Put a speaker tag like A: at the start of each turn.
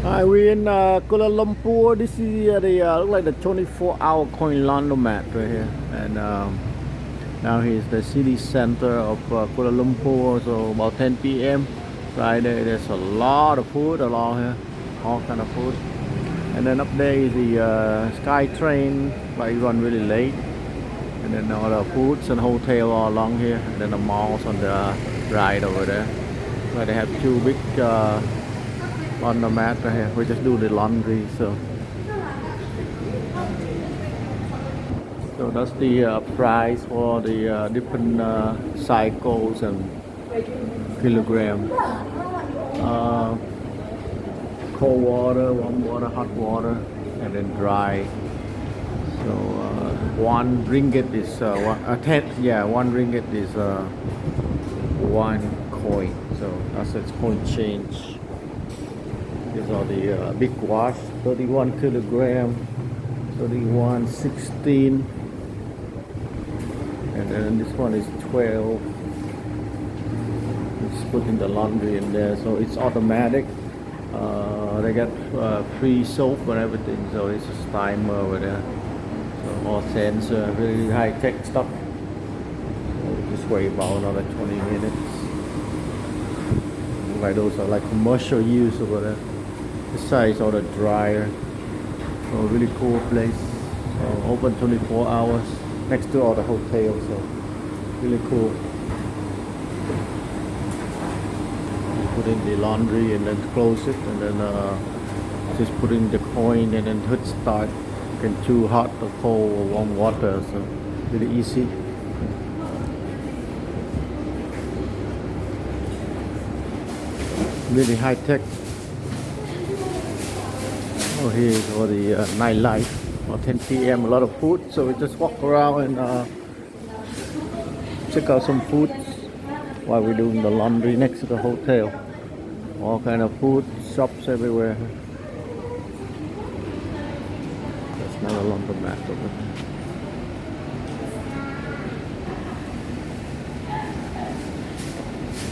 A: Hi, we're in Kuala Lumpur. This is look like the 24-hour coin laundromat right here, and now here's the city center of Kuala Lumpur. So about 10 p.m. Friday, there's a lot of food along here, all kind of food. And then up there is the Sky Train, but it run really late. And then all the foods and hotel all along here, and then the malls on the right over there, where they have two big laundromat right here. We just do the laundry, so that's the price for the different cycles and kilograms. Cold water, warm water, hot water, and then dry. So 1 ringgit is one ringgit is 1 coin. So that's its coin change. These are the big wash, 31 kilogram, 31.16, and then this one is 12. It's putting the laundry in there, so it's automatic. They get free soap and everything, so it's a timer over there. So all sensor, really high tech stuff. So just wait about another 20 minutes. Like those are like commercial use over there. The size of the dryer. So really cool place. So open 24 hours next to all the hotels. So really cool. Put in the laundry and then close it, and then just put in the coin and then hit start. You can choose hot or cold or warm water. So really easy. Really high tech. Oh, here's all the nightlife. About 10 p.m. a lot of food, so we just walk around and check out some food while we're doing the laundry next to the hotel. All kind of food shops everywhere. That's not a laundromat over there.